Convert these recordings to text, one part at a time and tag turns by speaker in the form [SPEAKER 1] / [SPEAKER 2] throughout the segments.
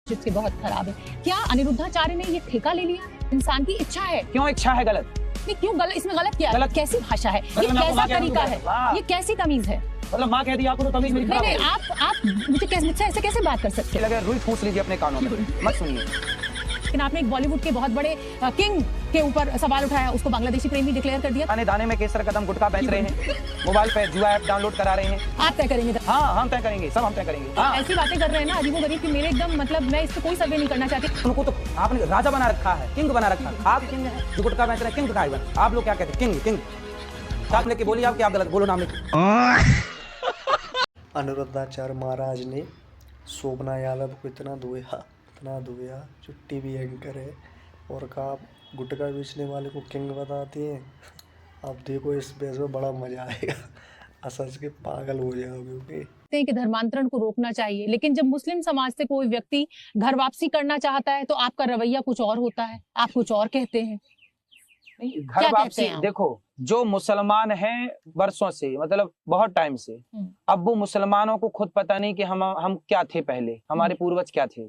[SPEAKER 1] जिसके बहुत खराब है। क्या अनिरुद्धाचार्य ने ये ठेका ले लिया? इंसान की इच्छा है।
[SPEAKER 2] क्यों इच्छा है गलत?
[SPEAKER 1] नहीं, क्यों गलत? इसमें गलत क्या है?
[SPEAKER 2] गलत
[SPEAKER 1] कैसी भाषा है? ये कैसा तरीका है? ये कैसी तमीज है?
[SPEAKER 2] मतलब माँ कह दी आपको तो तमीज मेरी खराब
[SPEAKER 1] नहीं, आप मुझसे ऐसे कैसे बात कर सकते हैं?
[SPEAKER 2] लगे रुई ठूस लीजिए अपने कानों में, मत सुनिए।
[SPEAKER 1] लेकिन आपने एक बॉलीवुड के बहुत बड़े किंग के ऊपर सवाल उठाया, उसको बांग्लादेशी प्रेमी डिक्लेयर कर दिया।
[SPEAKER 2] दाने दाने में केसर कदम गुटखा बेच रहे हैं, मोबाइल पे जुआ ऐप डाउनलोड करा रहे हैं।
[SPEAKER 1] आप तय करेंगे?
[SPEAKER 2] हाँ, हम तय करेंगे, सब हम तय करेंगे। हाँ।
[SPEAKER 1] ऐसी बातें कर रहे हैं ना अजीबोगरीब कि मेरे एकदम मतलब मैं इस पे कोई सर्वे नहीं करना चाहती।
[SPEAKER 2] उनको तो आपने राजा बना रखा है, किंग बना रखा है। आप किंग है जो गुटखा बेच रहे हैं, किंग गुटखा है। आप लोग क्या कहते हैं? किंग किंग साथ लेके बोलिए, आप क्या गलत बोलो नाम लेके।
[SPEAKER 3] अनिरुद्धाचार्य महाराज ने शोभना यादव को इतना धोया जो टीवी एंकर है, और कहा गुटखा बेचने वाले को किंग बताती हैं। अब देखो इस बेस में बड़ा मजा आएगा, असस के पागल हो जाओगे।
[SPEAKER 1] कि धर्मांतरण को रोकना चाहिए, लेकिन जब मुस्लिम समाज से कोई व्यक्ति घर वापसी करना चाहता है तो आपका रवैया कुछ और होता है, आप कुछ और कहते हैं।
[SPEAKER 2] घर वापसी देखो, जो मुसलमान हैं वर्षों से, मतलब बहुत टाइम से, अब वो मुसलमानों को खुद पता नहीं कि हम क्या थे पहले, हमारे पूर्वज क्या थे।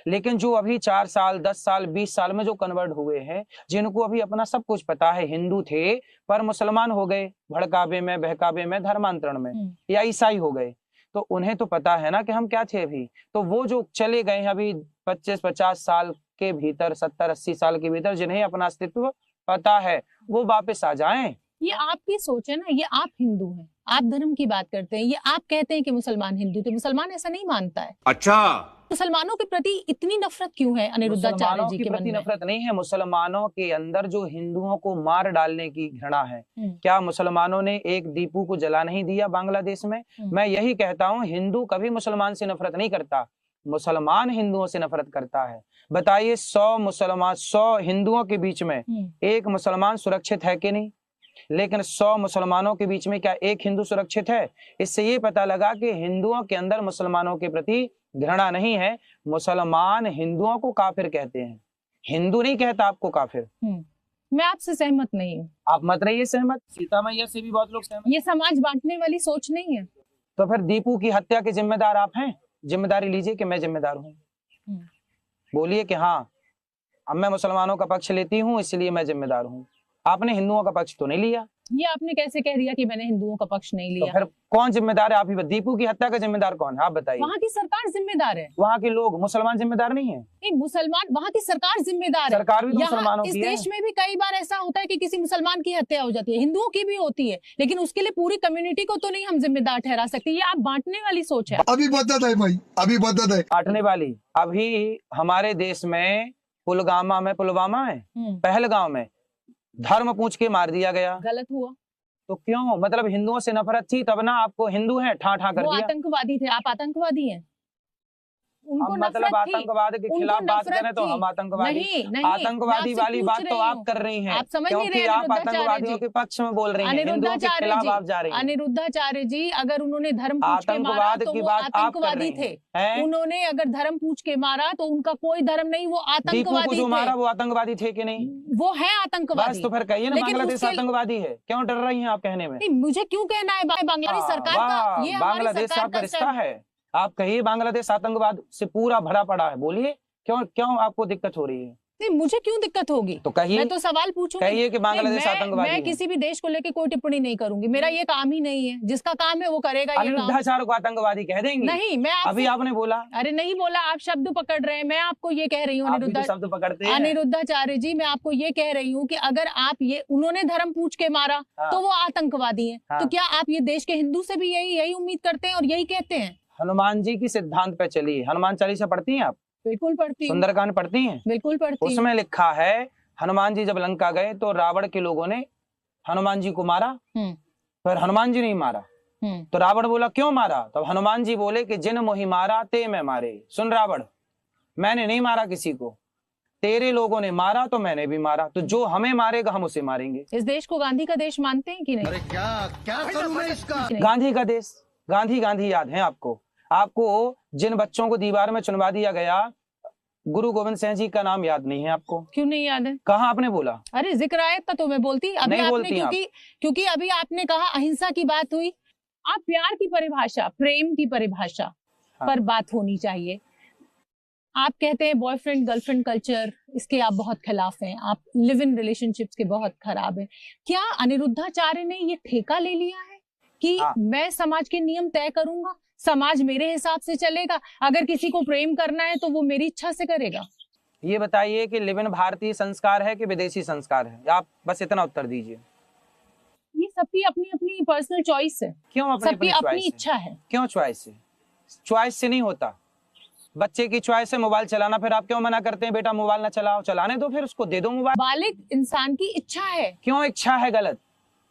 [SPEAKER 2] लेकिन जो अभी 4 साल 10 साल 20 साल में जो कन्वर्ट हुए हैं, जिनको अभी अपना सब कुछ पता है, हिंदू थे पर मुसलमान हो गए, भड़कावे में बहकावे में धर्मांतरण में, या ईसाई हो गए, तो उन्हें तो पता है ना कि हम क्या थे अभी। तो वो जो चले गए हैं अभी 25-50 साल के भीतर, 70-80 साल के भीतर, जिन्हें अपना अस्तित्व पता है, वो वापस आ जाएं।
[SPEAKER 1] ये आपकी सोच है ना, ये आप हिंदू हैं, आप धर्म की बात करते हैं, ये आप कहते हैं कि मुसलमान हिंदू थे। मुसलमान ऐसा नहीं मानता है।
[SPEAKER 4] अच्छा,
[SPEAKER 1] मुसलमानों के प्रति इतनी नफरत क्यों है अनिरुद्धाचार्य जी के मन में?
[SPEAKER 2] नफरत नहीं है, मुसलमानों के अंदर जो हिंदुओं को मार डालने की घृणा है। क्या मुसलमानों ने एक दीपू को जला नहीं दिया बांग्लादेश में? मैं यही कहता हूँ, हिंदू कभी मुसलमान से नफरत नहीं करता, मुसलमान हिंदुओं से नफरत करता है। बताइए 100 हिंदुओं के बीच में एक मुसलमान सुरक्षित है कि नहीं? लेकिन 100 मुसलमानों के बीच में क्या एक हिंदू सुरक्षित है? इससे ये पता लगा कि हिंदुओं के अंदर मुसलमानों के प्रति घृणा नहीं है। मुसलमान हिंदुओं को काफिर कहते हैं, हिंदू नहीं कहता आपको काफिर।
[SPEAKER 1] मैं आपसे सहमत नहीं हूँ।
[SPEAKER 2] आप मत रहिए सहमत, सीता मैया से भी बहुत लोग सहमत।
[SPEAKER 1] ये समाज बांटने वाली सोच नहीं है।
[SPEAKER 2] तो फिर दीपू की हत्या के जिम्मेदार आप हैं? जिम्मेदारी लीजिए कि मैं जिम्मेदार हूँ, बोलिए कि हाँ अब मैं मुसलमानों का पक्ष लेती हूँ इसलिए मैं जिम्मेदार हूँ। आपने हिंदुओं का पक्ष तो नहीं लिया।
[SPEAKER 1] ये आपने कैसे कह दिया कि मैंने हिंदुओं का पक्ष नहीं लिया?
[SPEAKER 2] तो फिर कौन जिम्मेदार है? आप ही। दीपू की हत्या का जिम्मेदार कौन है? आप बताइए।
[SPEAKER 1] वहाँ की सरकार जिम्मेदार है।
[SPEAKER 2] वहाँ के लोग, मुसलमान जिम्मेदार नहीं है।
[SPEAKER 1] नहीं, मुसलमान, वहाँ की सरकार जिम्मेदार है।
[SPEAKER 2] सरकार भी तो मुसलमानों की है।
[SPEAKER 1] इस देश में भी कई बार ऐसा होता है कि किसी मुसलमान की हत्या हो जाती है, हिंदुओं की भी होती है, लेकिन उसके लिए पूरी कम्युनिटी को तो नहीं हम जिम्मेदार ठहरा सकते। ये आप बांटने वाली सोच है।
[SPEAKER 4] अभी बदत है भाई, अभी बदत है।
[SPEAKER 2] बांटने वाली। अभी हमारे देश में पुलवामा है, पहलगाम में धर्म पूछ के मार दिया गया।
[SPEAKER 1] गलत हुआ
[SPEAKER 2] तो क्यों? मतलब हिंदुओं से नफरत थी तब ना आपको हिंदू हैं ठा ठा कर दिया।
[SPEAKER 1] आतंकवादी थे, आप आतंकवादी हैं। उनको
[SPEAKER 2] मतलब आतंकवाद के खिलाफ बात करें तो हम आतंकवादी
[SPEAKER 1] नहीं,
[SPEAKER 2] आतंकवादी वाली बात तो आप कर रही हैं,
[SPEAKER 1] आप समझ नहीं रहे।
[SPEAKER 2] आप आतंकवादियों के पक्ष में बोल रही हैं, हिंदुओं के खिलाफ आप जा रही हैं।
[SPEAKER 1] अनिरुद्धाचार्य जी, अगर उन्होंने धर्म पूछ के मारा तो वो आतंकवादी थे। उन्होंने अगर धर्म पूछ के मारा तो उनका कोई धर्म नहीं, वो आतंकवादी थे।
[SPEAKER 2] जो मारा वो आतंकवादी थे कि नहीं?
[SPEAKER 1] वो है आतंकवादी।
[SPEAKER 2] तो फिर कहिए ना बांग्लादेश आतंकवादी है, क्यों डर रही हैं आप कहने में?
[SPEAKER 1] मुझे क्यों कहना है? बांग्लादेश सरकार का, ये
[SPEAKER 2] बांग्लादेश से आपका रिश्ता है। आप कहिए बांग्लादेश आतंकवाद से पूरा भरा पड़ा है, बोलिए क्यों आपको दिक्कत हो रही है?
[SPEAKER 1] नहीं, मुझे क्यों दिक्कत होगी?
[SPEAKER 2] तो कहिए।
[SPEAKER 1] मैं तो सवाल पूछूंगी।
[SPEAKER 2] कहिए कि बांग्लादेश आतंकवादी है।
[SPEAKER 1] मैं किसी भी देश को लेकर कोई टिप्पणी नहीं करूंगी, मेरा ये काम ही नहीं है। जिसका काम है वो करेगा।
[SPEAKER 2] अनिरुद्धाचार्य को आतंकवादी कह देंगे?
[SPEAKER 1] नहीं, मैं
[SPEAKER 2] अभी आपने बोला।
[SPEAKER 1] अरे नहीं बोला, आप शब्द पकड़ रहे हैं। मैं आपको ये कह रही हूँ
[SPEAKER 2] शब्द पकड़ते हैं।
[SPEAKER 1] अनिरुद्धाचार्य जी, मैं आपको ये कह रही हूँ कि अगर आप ये उन्होंने धर्म पूछ के मारा तो वो आतंकवादी है। तो क्या आप ये देश के हिंदू से भी यही उम्मीद करते हैं और यही कहते हैं?
[SPEAKER 2] हनुमान जी की सिद्धांत पे चलिए। हनुमान चालीसा पढ़ती हैं आप?
[SPEAKER 1] बिल्कुल पढ़ती हूँ।
[SPEAKER 2] सुंदरकांड पढ़ती हैं?
[SPEAKER 1] बिल्कुल पढ़ती हूँ।
[SPEAKER 2] उसमें लिखा है हनुमान जी जब लंका गए तो रावण के लोगों ने हनुमान जी को मारा, पर हनुमान जी नहीं मारा। तो रावण बोला क्यों मारा? तब हनुमान जी बोले कि जिन मोहि मारा ते मैं मारे। सुन रावण, मैंने नहीं मारा किसी को, तेरे लोगों ने मारा तो मैंने भी मारा, तो जो हमें मारेगा हम उसे मारेंगे।
[SPEAKER 1] इस देश को गांधी का देश मानते हैं कि नहीं?
[SPEAKER 4] अरे क्या करूं मैं इसका?
[SPEAKER 2] गांधी का देश, गांधी याद है आपको? जिन बच्चों को दीवार में चुनवा दिया गया, गुरु गोविंद सिंह जी का नाम याद नहीं है आपको?
[SPEAKER 1] क्यों नहीं याद है?
[SPEAKER 2] कहाँ आपने बोला?
[SPEAKER 1] अरे जिक्र आया तो मैं बोलती। अभी
[SPEAKER 2] नहीं
[SPEAKER 1] आपने
[SPEAKER 2] बोलती
[SPEAKER 1] क्योंकि अभी आपने कहा अहिंसा की बात हुई। आप प्यार की परिभाषा, प्रेम की परिभाषा पर बात होनी चाहिए। आप कहते हैं बॉयफ्रेंड गर्लफ्रेंड कल्चर, इसके आप बहुत खिलाफ हैं, आप लिव इन रिलेशनशिप्स के बहुत खराब हैं। क्या अनिरुद्धाचार्य ने ये ठेका ले लिया है कि मैं समाज के नियम तय करूंगा, समाज मेरे हिसाब से चलेगा, अगर किसी को प्रेम करना है तो वो मेरी इच्छा से करेगा?
[SPEAKER 2] ये बताइए कि लिव इन भारतीय संस्कार है कि विदेशी संस्कार है? आप बस इतना उत्तर दीजिए।
[SPEAKER 1] ये सबकी अपनी अपनी पर्सनल चॉइस है।
[SPEAKER 2] क्यों
[SPEAKER 1] सबकी अपनी इच्छा है?
[SPEAKER 2] क्यों चॉइस है? चॉइस से नहीं होता। बच्चे की चॉइस है मोबाइल चलाना, फिर आप क्यों मना करते हैं बेटा मोबाइल ना चलाओ? चलाने दो, फिर उसको दे दो मोबाइल।
[SPEAKER 1] बालिग इंसान की इच्छा है।
[SPEAKER 2] क्यों इच्छा है गलत?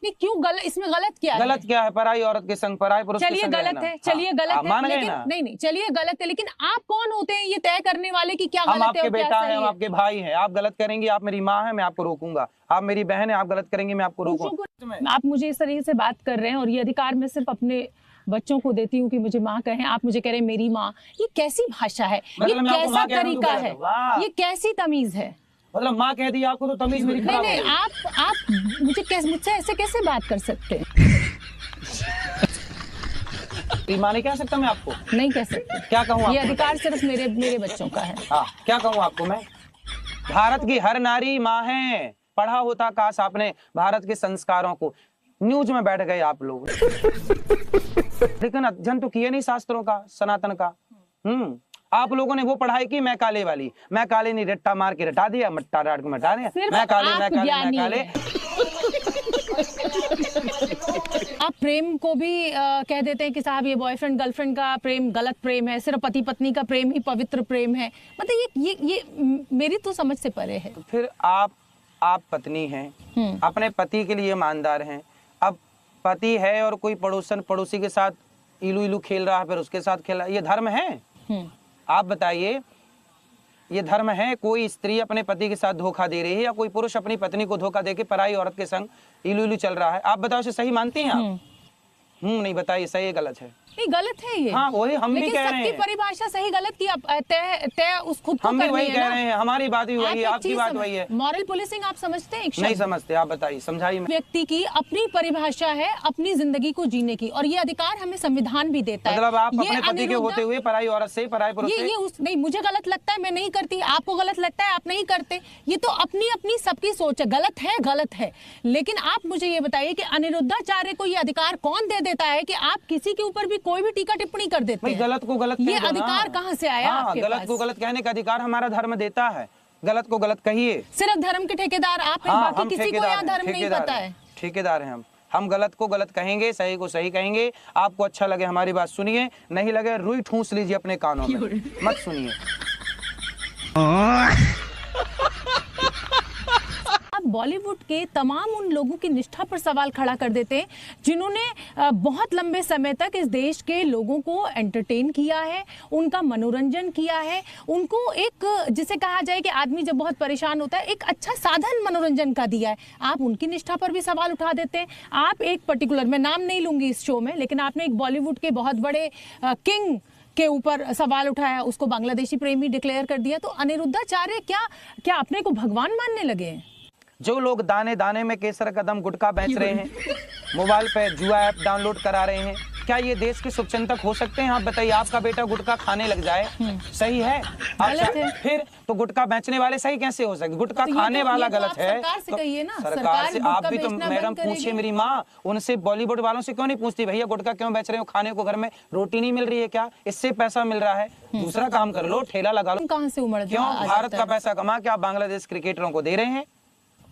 [SPEAKER 1] नहीं, क्यों गलत? इसमें गलत क्या है?
[SPEAKER 2] गलत क्या है? पराई औरत के संग पराई पुरुष के संग
[SPEAKER 1] चलिए गलत है, चलिए गलत है,
[SPEAKER 2] मान गए
[SPEAKER 1] लेकिन
[SPEAKER 2] ना?
[SPEAKER 1] नहीं चलिए गलत है, लेकिन आप कौन होते हैं ये तय करने वाले कि क्या गलत है और क्या सही है?
[SPEAKER 2] हम आपके बेटा हैं, हम आपके भाई हैं। आप गलत करेंगी, आप मेरी माँ हैं, मैं आपको रोकूंगा। आप मेरी बहन है, आप गलत करेंगे, मैं आपको रोकूंगा।
[SPEAKER 1] आप मुझे इस तरीके से बात कर रहे हैं और ये अधिकार मैं सिर्फ अपने बच्चों को देती हूँ कि मुझे माँ कहें, आप मुझे कह रहे हैं मेरी माँ। ये कैसी भाषा है? ये कैसा तरीका है? ये कैसी तमीज है?
[SPEAKER 2] मतलब माँ कह दी आपको तो तमीज मेरी खराब हो गई।
[SPEAKER 1] नहीं, आप मुझसे ऐसे कैसे बात कर सकते हैं?
[SPEAKER 2] माँ नहीं कह सकता मैं आपको?
[SPEAKER 1] नहीं कह सकते।
[SPEAKER 2] क्या कहूँ?
[SPEAKER 1] ये अधिकार सिर्फ मेरे बच्चों का है।
[SPEAKER 2] हाँ, क्या कहूँ आपको मैं? भारत की हर नारी माँ है। पढ़ा होता काश आपने भारत के संस्कारों को। न्यूज में बैठ गए आप लोग, लेकिन अध्ययन तो किए नहीं शास्त्रों का, सनातन का। आप लोगों ने वो पढ़ाई की, मैं काले वाली। मैं काले नहीं, रट्टा मार के रटा दिया, मट्टा डाट के मटा दिया। मैं काले, मैं काले, मैं काले।
[SPEAKER 1] आप प्रेम को भी कह देते हैं कि साहब ये बॉयफ्रेंड गर्लफ्रेंड का प्रेम गलत प्रेम है, सिर्फ पति पत्नी का प्रेम ही पवित्र प्रेम है। मतलब ये मेरी तो समझ से परे है।
[SPEAKER 2] तो फिर आप पत्नी हैं, अपने पति के लिए ईमानदार हैं। अब पति है और कोई पड़ोसी के साथ इलू इलू खेल रहा है, फिर उसके साथ खेल रहा है, ये धर्म है? आप बताइए, ये धर्म है? कोई स्त्री अपने पति के साथ धोखा दे रही है या कोई पुरुष अपनी पत्नी को धोखा देके पराई औरत के संग इलू इलू चल रहा है? आप बताओ, इसे सही मानती हैं आप? नहीं बताइए, सही है गलत है?
[SPEAKER 1] नहीं गलत है ये।
[SPEAKER 2] हाँ, वही हम भी कह रहे हैं।
[SPEAKER 1] परिभाषा सही गलत की तय उस खुद को
[SPEAKER 2] हम भी वही कह रहे हैं। हमारी बात भी वही है, आपकी बात वही है।
[SPEAKER 1] मॉरल पुलिसिंग आप समझते हैं?
[SPEAKER 2] नहीं समझते। आप बताइए, समझाइए।
[SPEAKER 1] व्यक्ति की अपनी परिभाषा है अपनी जिंदगी को जीने की, और ये अधिकार हमें संविधान भी देता है।
[SPEAKER 2] मतलब आप अपने पति के होते हुए पराई औरत से, पराई पुरुष से?
[SPEAKER 1] नहीं, मुझे गलत लगता है, मैं नहीं करती। आपको गलत लगता है, आप नहीं करते। ये तो अपनी अपनी सबकी सोच है। गलत है। लेकिन आप मुझे ये बताइए कि अनिरुद्धाचार्य को ये अधिकार कौन दे देता है कि आप किसी के ऊपर भी कोई भी टीका टिप्पणी कर देते हैं?
[SPEAKER 2] गलत को गलत,
[SPEAKER 1] ये अधिकार कहाँ से आया आपके पास?
[SPEAKER 2] गलत को गलत कहने का अधिकार हमारा धर्म देता है। गलत को गलत कहिए।
[SPEAKER 1] सिर्फ धर्म के ठेकेदार आप हैं, बाकी किसी को यहाँ धर्म नहीं पता है।
[SPEAKER 2] ठेकेदार हैं हम गलत को गलत कहेंगे, सही को सही कहेंगे। आपको अच्छा लगे हमारी बात सुनिए, नहीं लगे रुई ठूंस लीजिए अपने कानों में, मत सुनिए।
[SPEAKER 1] बॉलीवुड के तमाम उन लोगों की निष्ठा पर सवाल खड़ा कर देते हैं जिन्होंने बहुत लंबे समय तक इस देश के लोगों को एंटरटेन किया है, उनका मनोरंजन किया है, उनको एक, जिसे कहा जाए कि आदमी जब बहुत परेशान होता है, एक अच्छा साधन मनोरंजन का दिया है। आप उनकी निष्ठा पर भी सवाल उठा देते हैं। आप एक पर्टिकुलर, मैं नाम नहीं लूंगी इस शो में, लेकिन आपने एक बॉलीवुड के बहुत बड़े किंग के ऊपर सवाल उठाया, उसको बांग्लादेशी प्रेमी डिक्लेयर कर दिया। तो अनिरुद्धाचार्य क्या अपने को भगवान मानने लगे हैं?
[SPEAKER 2] जो लोग दाने दाने में केसर कदम गुटखा बेच रहे हैं, मोबाइल पे जुआ ऐप डाउनलोड करा रहे हैं, क्या ये देश के शुभचिंतक हो सकते हैं? आप बताइए, आपका बेटा गुटखा खाने लग जाए, सही है? फिर तो गुटखा बेचने वाले सही कैसे हो सकते? गुटखा खाने वाला गलत है।
[SPEAKER 1] सरकार से कहिए ना,
[SPEAKER 2] सरकार से आप भी तो मैडम पूछिए, मेरी माँ उनसे, बॉलीवुड वालों से क्यों नहीं पूछती, भैया गुटखा क्यों बेच रहे हो? खाने को घर में रोटी नहीं मिल रही है क्या? इससे पैसा मिल रहा है, दूसरा काम कर लो, ठेला लगा लो।
[SPEAKER 1] कहाँ से उमड़
[SPEAKER 2] क्यों भारत का पैसा कमा के आप बांग्लादेश क्रिकेटरों को दे रहे हैं?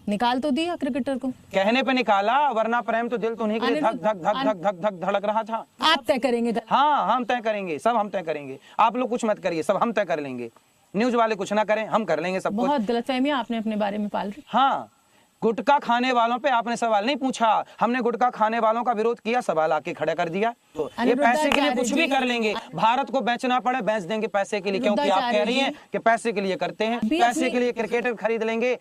[SPEAKER 1] निकाल तो दिया क्रिकेटर को,
[SPEAKER 2] कहने पे निकाला, वरना प्रेम तो दिल तो नहीं के लिए धक धक धक धक धक धक धड़क रहा था।
[SPEAKER 1] आप तय करेंगे?
[SPEAKER 2] हाँ, हम तय करेंगे, सब हम तय करेंगे। आप लोग कुछ मत करिए, सब हम तय कर लेंगे। न्यूज वाले कुछ ना करें, हम कर लेंगे सब कुछ।
[SPEAKER 1] बहुत गलतफहमियां आपने अपने बारे में पाल रही।
[SPEAKER 2] हाँ, गुटखा खाने वालों पे आपने सवाल नहीं पूछा। हमने गुटखा खाने वालों का विरोध किया, सवाल आके खड़ा कर दिया। तो ये पैसे के लिए कुछ भी कर लेंगे, भारत को बेचना पड़े बेच देंगे पैसे के लिए, क्योंकि आप कह रही हैं कि पैसे के लिए करते हैं। पैसे के लिए क्रिकेटर खरीद लेंगे,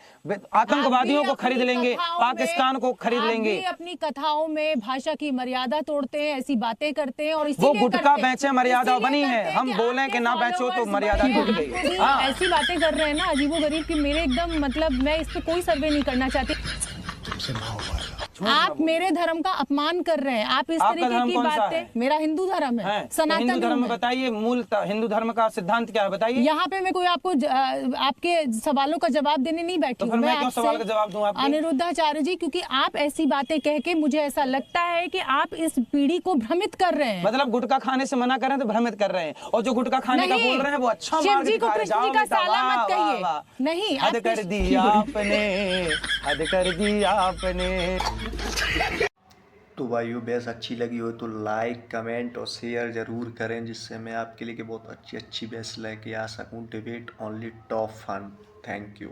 [SPEAKER 2] आतंकवादियों को खरीद लेंगे, पाकिस्तान को खरीद लेंगे।
[SPEAKER 1] अपनी कथाओं में भाषा की मर्यादा तोड़ते हैं, ऐसी बातें करते हैं, और
[SPEAKER 2] वो गुटखा बेचे मर्यादा बनी है। हम बोले कि ना बेचो तो मर्यादा टूट गई।
[SPEAKER 1] ऐसी बातें कर रहे हैं ना अजीबो गरीब की, मेरे एकदम, मतलब मैं इस पे कोई सर्वे नहीं करना चाहती। आप मेरे धर्म का अपमान कर रहे हैं। आप इस
[SPEAKER 2] आपका
[SPEAKER 1] तरीके
[SPEAKER 2] धर्म
[SPEAKER 1] की
[SPEAKER 2] कौन सा
[SPEAKER 1] बातें,
[SPEAKER 2] है?
[SPEAKER 1] मेरा हिंदू धर्म है,
[SPEAKER 2] तो
[SPEAKER 1] सनातन
[SPEAKER 2] हिंदू धर्म
[SPEAKER 1] धर्म
[SPEAKER 2] में
[SPEAKER 1] है।
[SPEAKER 2] बताइए, मूल हिंदू धर्म का सिद्धांत क्या है बताइए।
[SPEAKER 1] यहाँ पे मैं कोई आपको आपके सवालों का जवाब देने नहीं बैठी
[SPEAKER 2] तो
[SPEAKER 1] हूँ।
[SPEAKER 2] फिर मैं क्यों
[SPEAKER 1] आपसे
[SPEAKER 2] सवाल का जवाब दूं आपके?
[SPEAKER 1] अनिरुद्धाचार्य जी, क्योंकि आप ऐसी बातें कह के मुझे ऐसा लगता है कि आप इस पीढ़ी को भ्रमित कर रहे हैं।
[SPEAKER 2] मतलब गुटखा खाने से मना कर रहे हैं तो भ्रमित कर रहे हैं, और जो गुटखा खाने का
[SPEAKER 1] नहीं,
[SPEAKER 2] बोल रहे हैं वो अच्छा
[SPEAKER 1] शिव
[SPEAKER 2] मार्ग
[SPEAKER 1] जी को
[SPEAKER 2] दिखा रहे हैं।
[SPEAKER 1] कृष्ण जी
[SPEAKER 2] जाओ
[SPEAKER 1] का
[SPEAKER 2] बेटा,
[SPEAKER 1] साला
[SPEAKER 2] वाह,
[SPEAKER 1] मत
[SPEAKER 2] वाह,
[SPEAKER 1] कहिए।
[SPEAKER 2] वाह।
[SPEAKER 1] नहीं,
[SPEAKER 2] हद
[SPEAKER 1] आप
[SPEAKER 2] कर दी आपने, हद कर दी आपने।
[SPEAKER 3] तो भाइयों बेस अच्छी लगी हो तो लाइक कमेंट और शेयर ज़रूर करें, जिससे मैं आपके लिए बहुत अच्छी अच्छी बेस लेके आ सकूं। Debate only top fun. Thank you.